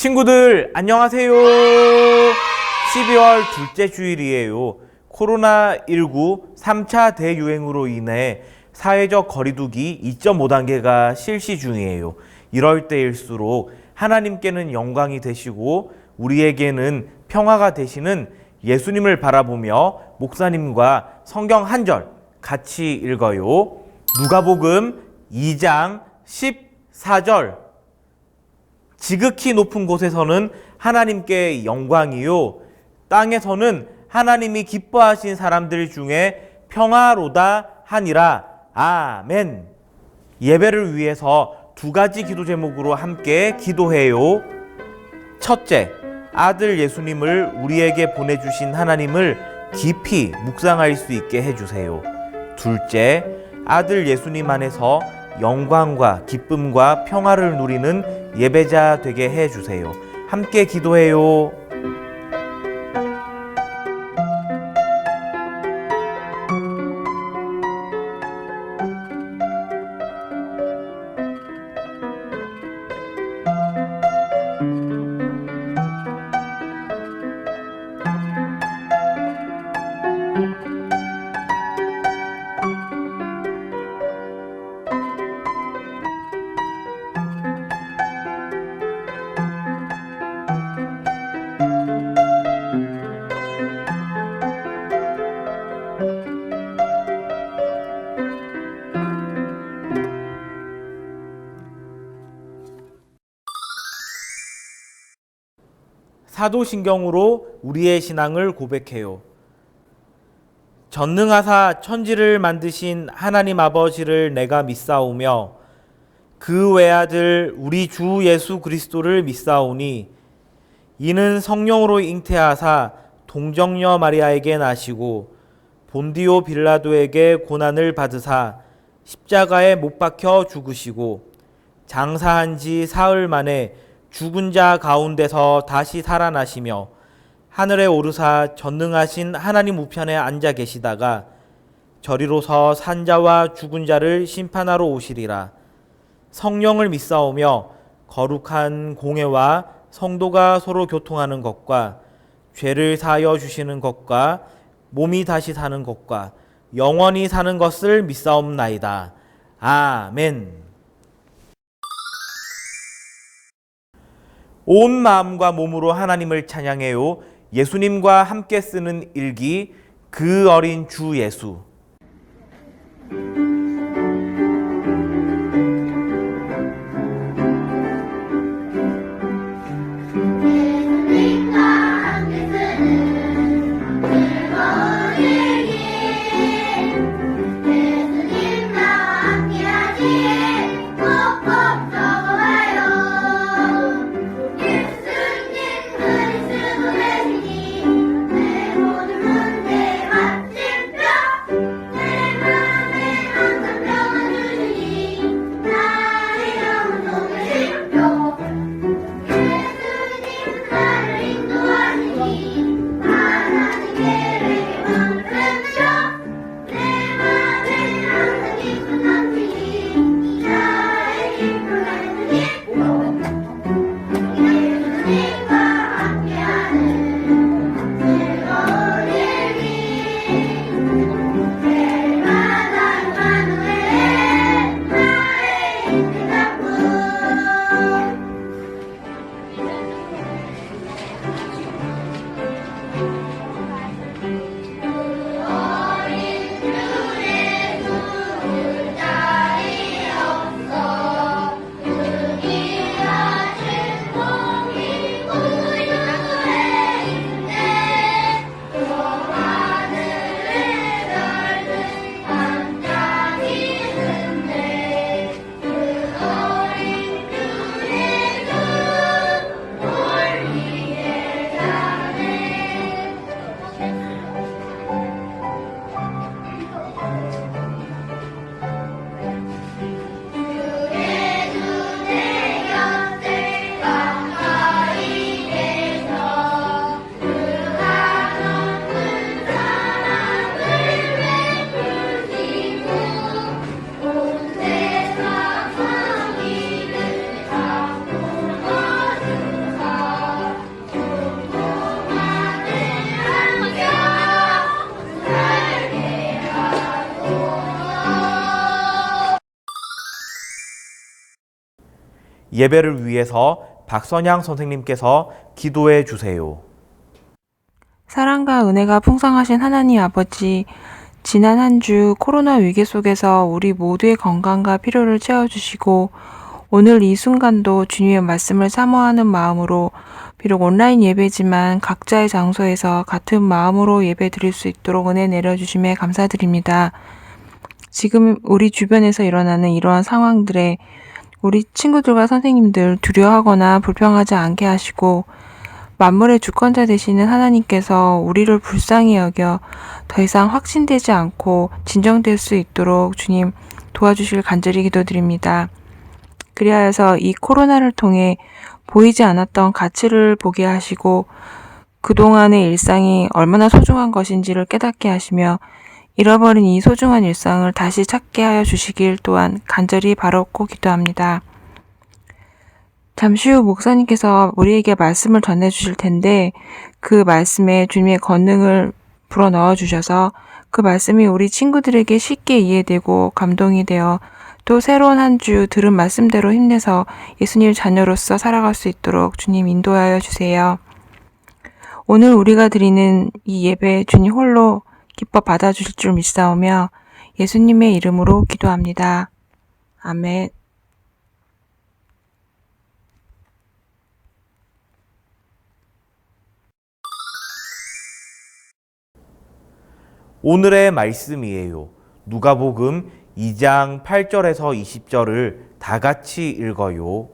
친구들 안녕하세요. 12월 둘째 주일이에요. 코로나19 3차 대유행으로 인해 사회적 거리두기 2.5단계가 실시 중이에요. 이럴 때일수록 하나님께는 영광이 되시고 우리에게는 평화가 되시는 예수님을 바라보며 목사님과 성경 한 절 같이 읽어요. 누가복음 2장 14절. 지극히 높은 곳에서는 하나님께 영광이요, 땅에서는 하나님이 기뻐하신 사람들 중에 평화로다 하니라. 아멘. 예배를 위해서 두 가지 기도 제목으로 함께 기도해요. 첫째, 아들 예수님을 우리에게 보내주신 하나님을 깊이 묵상할 수 있게 해주세요. 둘째, 아들 예수님 안에서 영광과 기쁨과 평화를 누리는 예배자 되게 해주세요. 함께 기도해요. 사도신경으로 우리의 신앙을 고백해요. 전능하사 천지를 만드신 하나님 아버지를 내가 믿사오며 그 외아들 우리 주 예수 그리스도를 믿사오니 이는 성령으로 잉태하사 동정녀 마리아에게 나시고 본디오 빌라도에게 고난을 받으사 십자가에 못 박혀 죽으시고 장사한 지 사흘 만에 죽은 자 가운데서 다시 살아나시며 하늘에 오르사 전능하신 하나님 우편에 앉아 계시다가 저리로서 산자와 죽은 자를 심판하러 오시리라. 성령을 믿사오며 거룩한 공회와 성도가 서로 교통하는 것과 죄를 사하여 주시는 것과 몸이 다시 사는 것과 영원히 사는 것을 믿사옵나이다. 아멘. 온 마음과 몸으로 하나님을 찬양해요. 예수님과 함께 쓰는 일기, 그 어린 주 예수. 예배를 위해서 박선양 선생님께서 기도해 주세요. 사랑과 은혜가 풍성하신 하나님 아버지, 지난 한 주 코로나 위기 속에서 우리 모두의 건강과 필요를 채워주시고 오늘 이 순간도 주님의 말씀을 사모하는 마음으로 비록 온라인 예배지만 각자의 장소에서 같은 마음으로 예배 드릴 수 있도록 은혜 내려주심에 감사드립니다. 지금 우리 주변에서 일어나는 이러한 상황들에 우리 친구들과 선생님들 두려워하거나 불평하지 않게 하시고 만물의 주권자 되시는 하나님께서 우리를 불쌍히 여겨 더 이상 확신되지 않고 진정될 수 있도록 주님 도와주실 간절히 기도드립니다. 그리하여서 이 코로나를 통해 보이지 않았던 가치를 보게 하시고 그동안의 일상이 얼마나 소중한 것인지를 깨닫게 하시며 잃어버린 이 소중한 일상을 다시 찾게 하여 주시길 또한 간절히 바라옵고 기도합니다. 잠시 후 목사님께서 우리에게 말씀을 전해주실 텐데 그 말씀에 주님의 권능을 불어넣어 주셔서 그 말씀이 우리 친구들에게 쉽게 이해되고 감동이 되어 또 새로운 한 주 들은 말씀대로 힘내서 예수님 자녀로서 살아갈 수 있도록 주님 인도하여 주세요. 오늘 우리가 드리는 이 예배 주님 홀로 기뻐 받아주실 줄 믿사오며 예수님의 이름으로 기도합니다. 아멘. 오늘의 말씀이에요. 누가복음 2장 8절에서 20절을 다 같이 읽어요.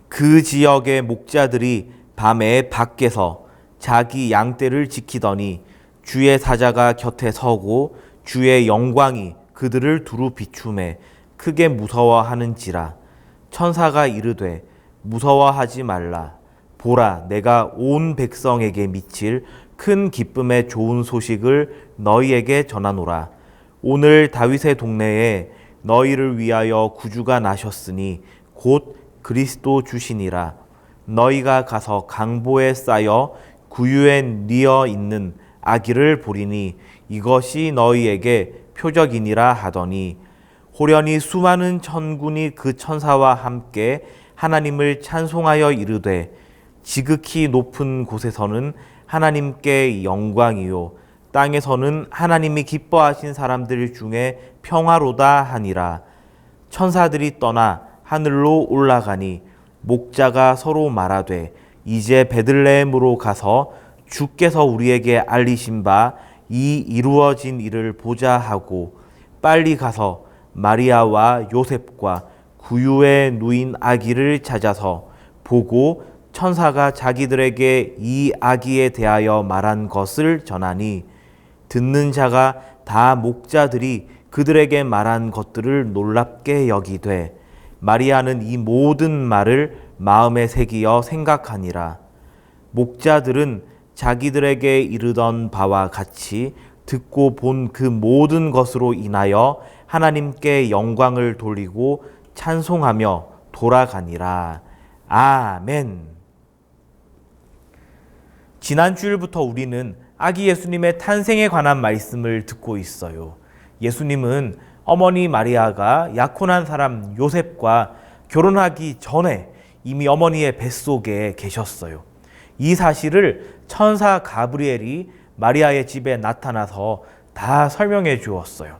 그 지역의 목자들이 밤에 밖에서 자기 양떼를 지키더니 주의 사자가 곁에 서고 주의 영광이 그들을 두루 비추매 크게 무서워하는지라. 천사가 이르되 무서워하지 말라. 보라, 내가 온 백성에게 미칠 큰 기쁨의 좋은 소식을 너희에게 전하노라. 오늘 다윗의 동네에 너희를 위하여 구주가 나셨으니 곧 그리스도 주시니라. 너희가 가서 강보에 쌓여 구유에 뉘어 있는 아기를 보리니 이것이 너희에게 표적이니라 하더니 호련히 수많은 천군이 그 천사와 함께 하나님을 찬송하여 이르되 지극히 높은 곳에서는 하나님께 영광이요 땅에서는 하나님이 기뻐하신 사람들 중에 평화로다 하니라. 천사들이 떠나 하늘로 올라가니 목자가 서로 말하되 이제 베들레헴으로 가서 주께서 우리에게 알리신 바 이 이루어진 일을 보자 하고 빨리 가서 마리아와 요셉과 구유에 누인 아기를 찾아서 보고 천사가 자기들에게 이 아기에 대하여 말한 것을 전하니 듣는 자가 다 목자들이 그들에게 말한 것들을 놀랍게 여기되 마리아는 이 모든 말을 마음에 새기어 생각하니라. 목자들은 자기들에게 이르던 바와 같이 듣고 본 그 모든 것으로 인하여 하나님께 영광을 돌리고 찬송하며 돌아가니라. 아멘. 지난 주일부터 우리는 아기 예수님의 탄생에 관한 말씀을 듣고 있어요. 예수님은 어머니 마리아가 약혼한 사람 요셉과 결혼하기 전에 이미 어머니의 뱃속에 계셨어요. 이 사실을 천사 가브리엘이 마리아의 집에 나타나서 다 설명해 주었어요.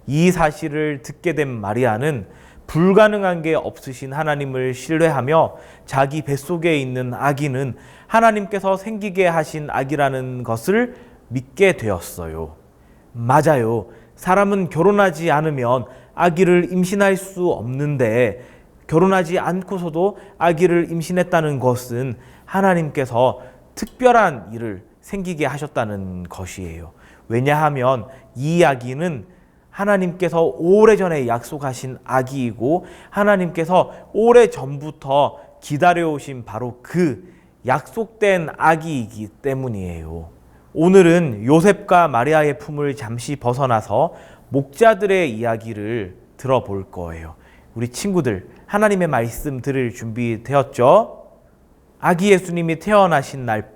이 사실을 듣게 된 마리아는 불가능한 게 없으신 하나님을 신뢰하며 자기 뱃속에 있는 아기는 하나님께서 생기게 하신 아기라는 것을 믿게 되었어요. 맞아요. 사람은 결혼하지 않으면 아기를 임신할 수 없는데 결혼하지 않고서도 아기를 임신했다는 것은 하나님께서 특별한 일을 생기게 하셨다는 것이에요. 왜냐하면 이 아기는 하나님께서 오래전에 약속하신 아기이고 하나님께서 오래전부터 기다려오신 바로 그 약속된 아기이기 때문이에요. 오늘은 요셉과 마리아의 품을 잠시 벗어나서 목자들의 이야기를 들어볼 거예요. 우리 친구들, 하나님의 말씀 들을 준비 되었죠? 아기 예수님이 태어나신 날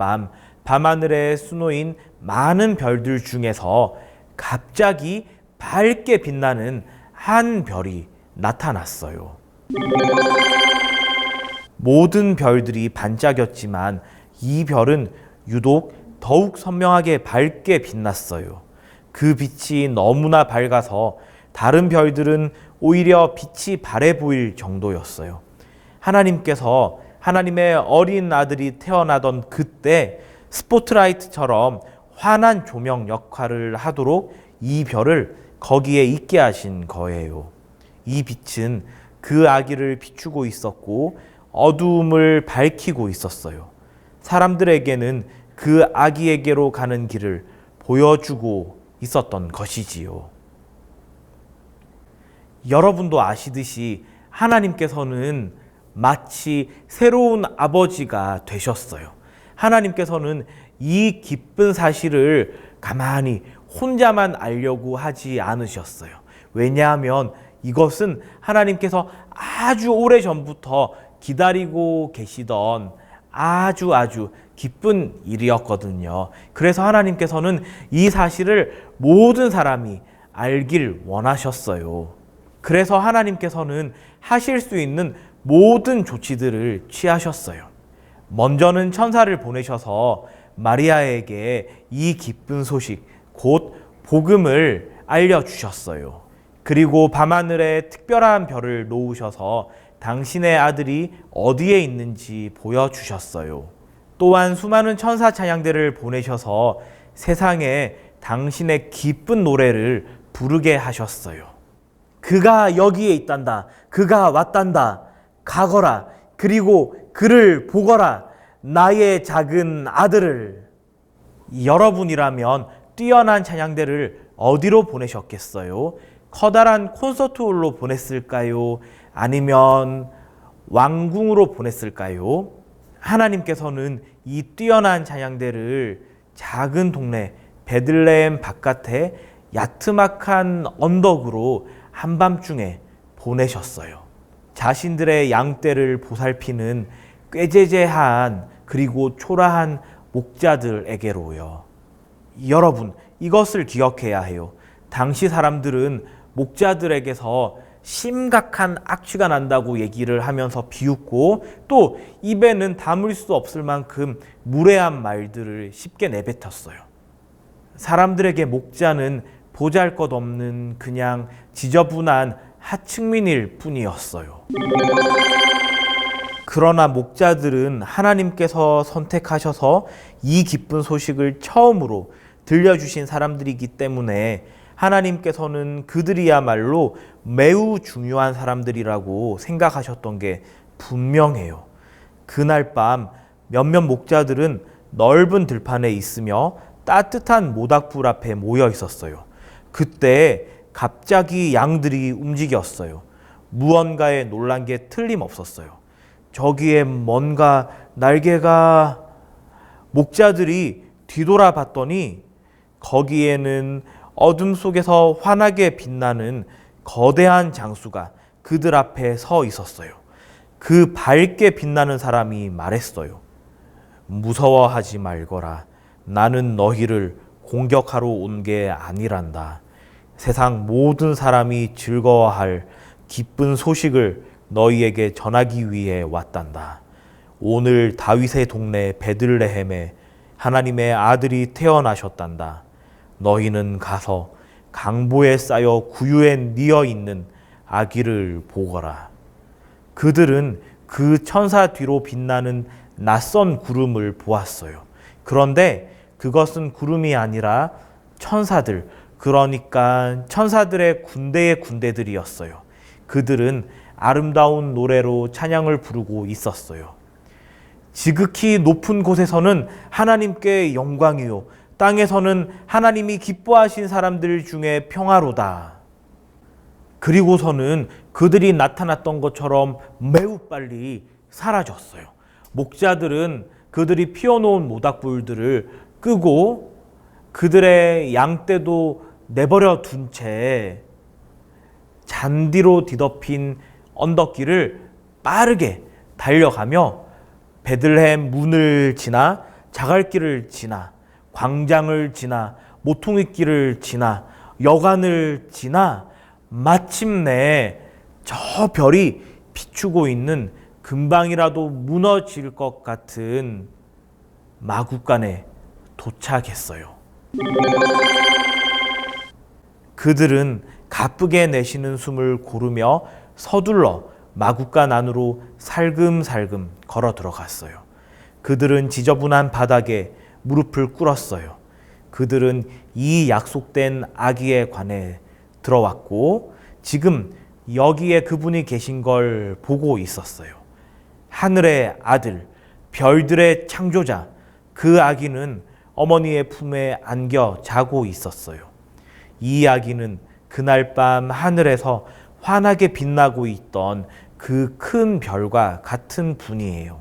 밤하늘에 수놓인 많은 별들 중에서 갑자기 밝게 빛나는 한 별이 나타났어요. 모든 별들이 반짝였지만 이 별은 유독 더욱 선명하게 밝게 빛났어요. 그 빛이 너무나 밝아서 다른 별들은 오히려 빛이 바래 보일 정도였어요. 하나님께서 하나님의 어린 아들이 태어나던 그때 스포트라이트처럼 환한 조명 역할을 하도록 이 별을 거기에 있게 하신 거예요. 이 빛은 그 아기를 비추고 있었고 어두움을 밝히고 있었어요. 사람들에게는 그 아기에게로 가는 길을 보여주고 있었던 것이지요. 여러분도 아시듯이 하나님께서는 마치 새로운 아버지가 되셨어요. 하나님께서는 이 기쁜 사실을 가만히 혼자만 알려고 하지 않으셨어요. 왜냐하면 이것은 하나님께서 아주 오래전부터 기다리고 계시던 아주 기쁜 일이었거든요. 그래서 하나님께서는 이 사실을 모든 사람이 알길 원하셨어요. 그래서 하나님께서는 하실 수 있는 모든 조치들을 취하셨어요. 먼저는 천사를 보내셔서 마리아에게 이 기쁜 소식, 곧 복음을 알려주셨어요. 그리고 밤하늘에 특별한 별을 놓으셔서 당신의 아들이 어디에 있는지 보여주셨어요. 또한 수많은 천사 찬양대를 보내셔서 세상에 당신의 기쁜 노래를 부르게 하셨어요. 그가 여기에 있단다. 그가 왔단다. 가거라. 그리고 그를 보거라. 나의 작은 아들을. 여러분이라면 뛰어난 찬양대를 어디로 보내셨겠어요? 커다란 콘서트홀로 보냈을까요? 아니면 왕궁으로 보냈을까요? 하나님께서는 이 뛰어난 찬양대를 작은 동네 베들레헴 바깥에 야트막한 언덕으로 한밤중에 보내셨어요. 자신들의 양떼를 보살피는 꾀죄죄한 그리고 초라한 목자들에게로요. 여러분, 이것을 기억해야 해요. 당시 사람들은 목자들에게서 심각한 악취가 난다고 얘기를 하면서 비웃고 또 입에는 담을 수 없을 만큼 무례한 말들을 쉽게 내뱉었어요. 사람들에게 목자는 보잘것없는 그냥 지저분한 하층민일 뿐이었어요. 그러나 목자들은 하나님께서 선택하셔서 이 기쁜 소식을 처음으로 들려주신 사람들이기 때문에 하나님께서는 그들이야말로 매우 중요한 사람들이라고 생각하셨던 게 분명해요. 그날 밤 몇몇 목자들은 넓은 들판에 있으며 따뜻한 모닥불 앞에 모여 있었어요. 그때 갑자기 양들이 움직였어요. 무언가에 놀란 게 틀림없었어요. 저기에 뭔가 날개가... 목자들이 뒤돌아봤더니 거기에는 어둠 속에서 환하게 빛나는 거대한 장수가 그들 앞에 서 있었어요. 그 밝게 빛나는 사람이 말했어요. 무서워하지 말거라. 나는 너희를 공격하러 온 게 아니란다. 세상 모든 사람이 즐거워할 기쁜 소식을 너희에게 전하기 위해 왔단다. 오늘 다윗의 동네 베들레헴에 하나님의 아들이 태어나셨단다. 너희는 가서 강보에 쌓여 구유에 뉘어 있는 아기를 보거라. 그들은 그 천사 뒤로 빛나는 낯선 구름을 보았어요. 그런데 그것은 구름이 아니라 천사들, 그러니까 천사들의 군대의 군대들이었어요. 그들은 아름다운 노래로 찬양을 부르고 있었어요. 지극히 높은 곳에서는 하나님께 영광이요, 땅에서는 하나님이 기뻐하신 사람들 중에 평화로다. 그리고서는 그들이 나타났던 것처럼 매우 빨리 사라졌어요. 목자들은 그들이 피워놓은 모닥불들을 끄고 그들의 양떼도 내버려 둔 채 잔디로 뒤덮인 언덕길을 빠르게 달려가며 베들레헴 문을 지나 자갈길을 지나 광장을 지나 모퉁이길을 지나 여관을 지나 마침내 저 별이 비추고 있는 금방이라도 무너질 것 같은 마구간에 도착했어요. 그들은 가쁘게 내쉬는 숨을 고르며 서둘러 마구간 안으로 살금살금 걸어 들어갔어요. 그들은 지저분한 바닥에 무릎을 꿇었어요. 그들은 이 약속된 아기에 관해 들어왔고 지금 여기에 그분이 계신 걸 보고 있었어요. 하늘의 아들, 별들의 창조자, 그 아기는 어머니의 품에 안겨 자고 있었어요. 이 아기는 그날 밤 하늘에서 환하게 빛나고 있던 그 큰 별과 같은 분이에요.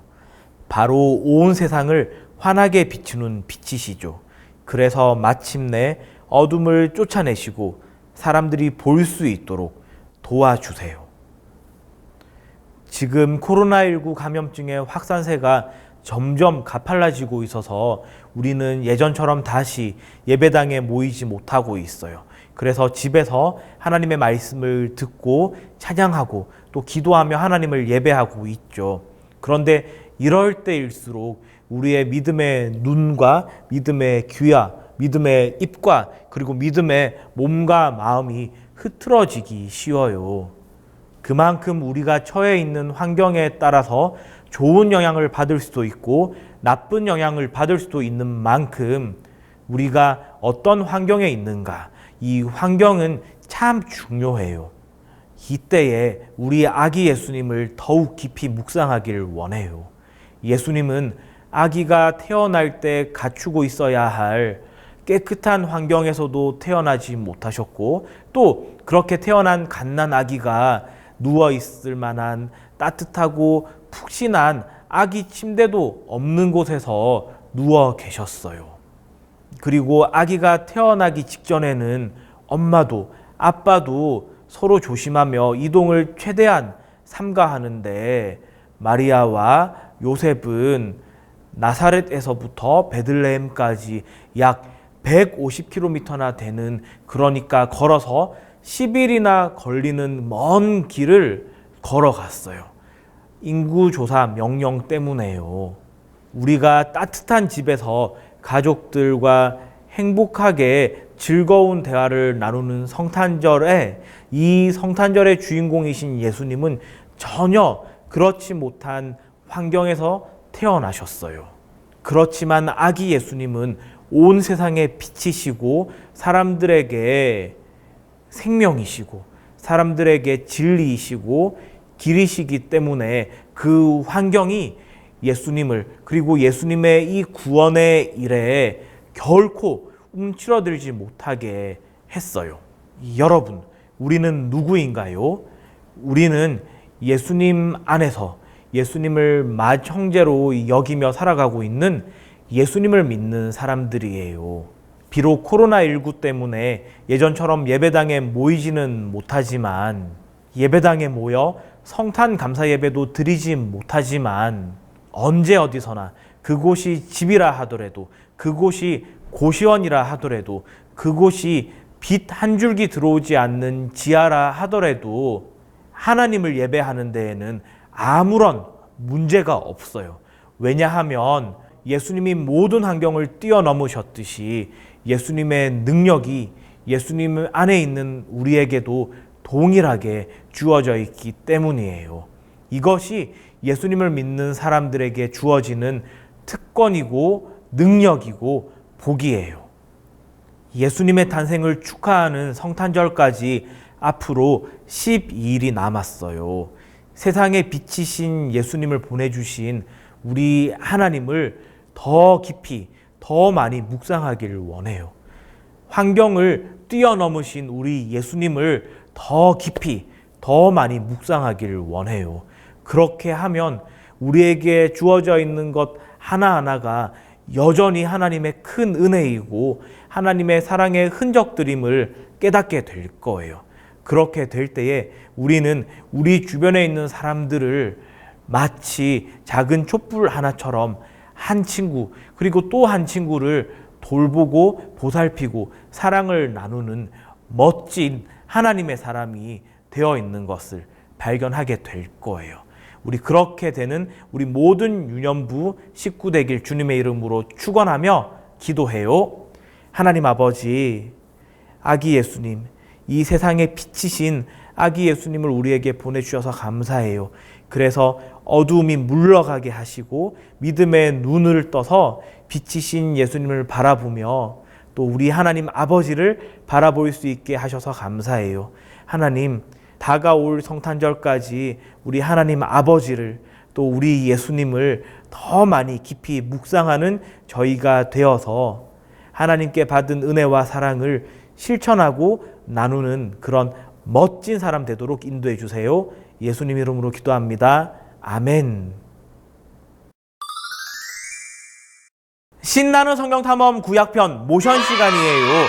바로 온 세상을 환하게 비추는 빛이시죠. 그래서 마침내 어둠을 쫓아내시고 사람들이 볼 수 있도록 도와주세요. 지금 코로나19 감염증의 확산세가 점점 가팔라지고 있어서 우리는 예전처럼 다시 예배당에 모이지 못하고 있어요. 그래서 집에서 하나님의 말씀을 듣고 찬양하고 또 기도하며 하나님을 예배하고 있죠. 그런데 이럴 때일수록 우리의 믿음의 눈과 믿음의 귀와 믿음의 입과 그리고 믿음의 몸과 마음이 흐트러지기 쉬워요. 그만큼 우리가 처해 있는 환경에 따라서 좋은 영향을 받을 수도 있고 나쁜 영향을 받을 수도 있는 만큼 우리가 어떤 환경에 있는가, 이 환경은 참 중요해요. 이때에 우리 아기 예수님을 더욱 깊이 묵상하기를 원해요. 예수님은 아기가 태어날 때 갖추고 있어야 할 깨끗한 환경에서도 태어나지 못하셨고 또 그렇게 태어난 갓난 아기가 누워있을 만한 따뜻하고 푹신한 아기 침대도 없는 곳에서 누워 계셨어요. 그리고 아기가 태어나기 직전에는 엄마도 아빠도 서로 조심하며 이동을 최대한 삼가하는데 마리아와 요셉은 나사렛에서부터 베들레헴까지 약 150km나 되는, 그러니까 걸어서 10일이나 걸리는 먼 길을 걸어갔어요. 인구조사 명령 때문에요. 우리가 따뜻한 집에서 가족들과 행복하게 즐거운 대화를 나누는 성탄절에 이 성탄절의 주인공이신 예수님은 전혀 그렇지 못한 환경에서 태어나셨어요. 그렇지만 아기 예수님은 온 세상의 빛이시고 사람들에게 생명이시고 사람들에게 진리이시고 길이시기 때문에 그 환경이 예수님을 그리고 예수님의 이 구원의 일에 결코 움츠러들지 못하게 했어요. 여러분, 우리는 누구인가요? 우리는 예수님 안에서 예수님을 맏형제로 여기며 살아가고 있는 예수님을 믿는 사람들이에요. 비록 코로나19 때문에 예전처럼 예배당에 모이지는 못하지만, 예배당에 모여 성탄 감사 예배도 드리지 못하지만, 언제 어디서나 그곳이 집이라 하더라도, 그곳이 고시원이라 하더라도, 그곳이 빛 한 줄기 들어오지 않는 지하라 하더라도 하나님을 예배하는 데에는 아무런 문제가 없어요. 왜냐하면 예수님이 모든 환경을 뛰어넘으셨듯이 예수님의 능력이 예수님 안에 있는 우리에게도 동일하게 주어져 있기 때문이에요. 이것이 예수님을 믿는 사람들에게 주어지는 특권이고 능력이고 복이에요. 예수님의 탄생을 축하하는 성탄절까지 앞으로 12일이 남았어요. 세상의 빛이신 예수님을 보내주신 우리 하나님을 더 깊이, 더 많이 묵상하기를 원해요. 환경을 뛰어넘으신 우리 예수님을 더 깊이, 더 많이 묵상하기를 원해요. 그렇게 하면 우리에게 주어져 있는 것 하나하나가 여전히 하나님의 큰 은혜이고 하나님의 사랑의 흔적들임을 깨닫게 될 거예요. 그렇게 될 때에 우리는 우리 주변에 있는 사람들을 마치 작은 촛불 하나처럼 한 친구 그리고 또 한 친구를 돌보고 보살피고 사랑을 나누는 멋진 하나님의 사람이 되어 있는 것을 발견하게 될 거예요. 우리 그렇게 되는 우리 모든 유년부 식구 되길 주님의 이름으로 축원하며 기도해요. 하나님 아버지, 아기 예수님, 이 세상에 빛이신 아기 예수님을 우리에게 보내주셔서 감사해요. 그래서 어두움이 물러가게 하시고 믿음의 눈을 떠서 빛이신 예수님을 바라보며 또 우리 하나님 아버지를 바라볼 수 있게 하셔서 감사해요. 하나님, 다가올 성탄절까지 우리 하나님 아버지를 또 우리 예수님을 더 많이 깊이 묵상하는 저희가 되어서 하나님께 받은 은혜와 사랑을 실천하고 나누는 그런 멋진 사람 되도록 인도해 주세요. 예수님 이름으로 기도합니다. 아멘. 신나는 성경탐험 구약편 모션 시간이에요.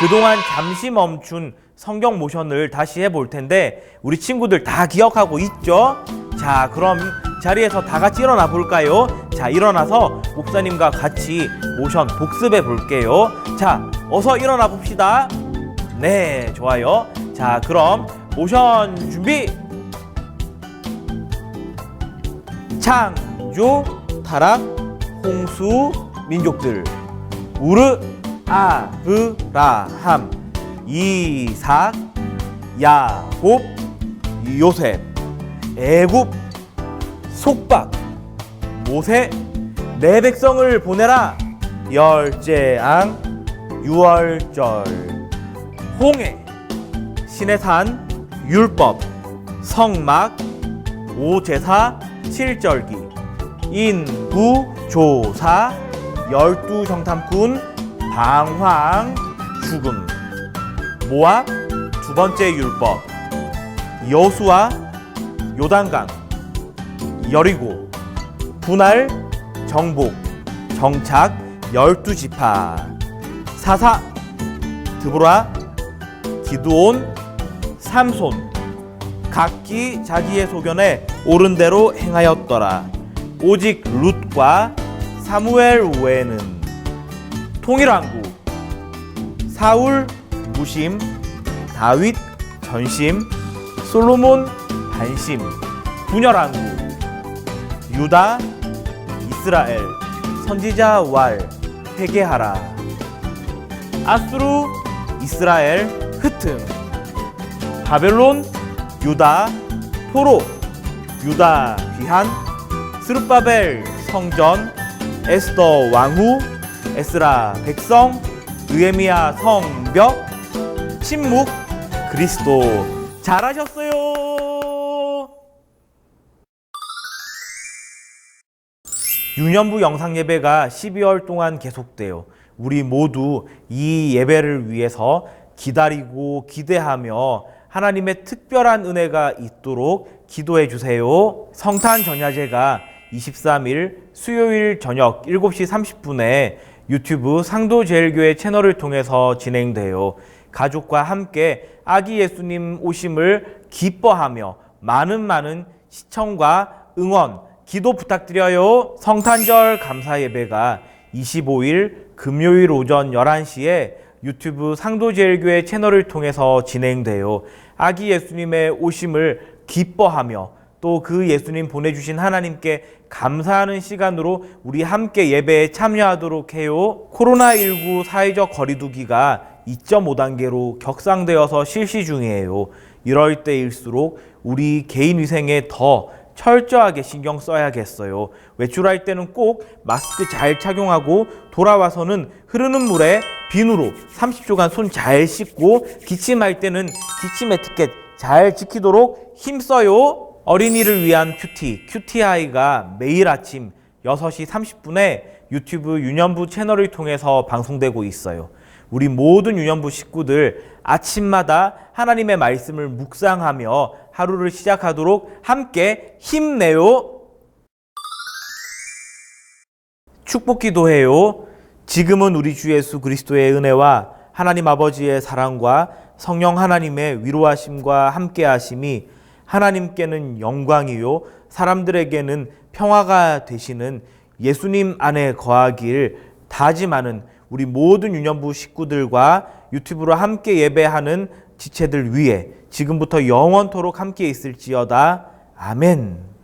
그동안 잠시 멈춘 성경 모션을 다시 해볼 텐데 우리 친구들 다 기억하고 있죠? 자, 그럼 자리에서 다 같이 일어나 볼까요? 자, 일어나서 목사님과 같이 모션 복습해 볼게요. 자, 어서 일어나 봅시다. 네, 좋아요. 자, 그럼 모션 준비. 창조, 타락, 홍수, 민족들. 우르, 아브라함, 이삭, 야곱, 요셉, 애굽, 속박, 모세, 내 백성을 보내라. 열재앙, 유월절, 홍해, 시내산, 율법, 성막, 오제사, 칠절기, 인구조사, 열두 정탐꾼, 방황, 죽음, 모압, 두 번째 율법, 여수와, 요단강, 여리고, 분할, 정복, 정착, 열두 지파, 사사, 드보라, 기드온, 삼손, 각기 자기의 소견에 옳은 대로 행하였더라. 오직 룻과 사무엘 외에는 통일왕국, 사울 무심, 다윗 전심, 솔로몬 반심, 분열왕국, 유다, 이스라엘, 선지자 왈, 회개하라. 아수르, 이스라엘, 흩음, 바벨론, 유다, 포로, 유다 귀한, 스룹바벨 성전, 에스더 왕후, 에스라 백성, 느헤미야 성벽, 침묵, 그리스도. 잘하셨어요. 유년부 영상 예배가 12월 동안 계속돼요. 우리 모두 이 예배를 위해서 기다리고 기대하며 하나님의 특별한 은혜가 있도록 기도해 주세요. 성탄 전야제가 23일 수요일 저녁 7시 30분에 유튜브 상도제일교회 채널을 통해서 진행돼요. 가족과 함께 아기 예수님 오심을 기뻐하며 많은 시청과 응원, 기도 부탁드려요. 성탄절 감사 예배가 25일 금요일 오전 11시에 유튜브 상도제일교회 채널을 통해서 진행돼요. 아기 예수님의 오심을 기뻐하며 또 그 예수님 보내주신 하나님께 감사하는 시간으로 우리 함께 예배에 참여하도록 해요. 코로나19 사회적 거리두기가 2.5단계로 격상되어서 실시 중이에요. 이럴 때일수록 우리 개인 위생에 더 철저하게 신경 써야겠어요. 외출할 때는 꼭 마스크 잘 착용하고 돌아와서는 흐르는 물에 비누로 30초간 손 잘 씻고 기침할 때는 기침 에티켓 잘 지키도록 힘써요. 어린이를 위한 큐티아이가 매일 아침 6시 30분에 유튜브 유년부 채널을 통해서 방송되고 있어요. 우리 모든 유년부 식구들 아침마다 하나님의 말씀을 묵상하며 하루를 시작하도록 함께 힘내요. 축복 기도해요. 지금은 우리 주 예수 그리스도의 은혜와 하나님 아버지의 사랑과 성령 하나님의 위로하심과 함께하심이 하나님께는 영광이요 사람들에게는 평화가 되시는 예수님 안에 거하길 다짐하는 우리 모든 유년부 식구들과 유튜브로 함께 예배하는 지체들 위에 지금부터 영원토록 함께 있을지어다. 아멘.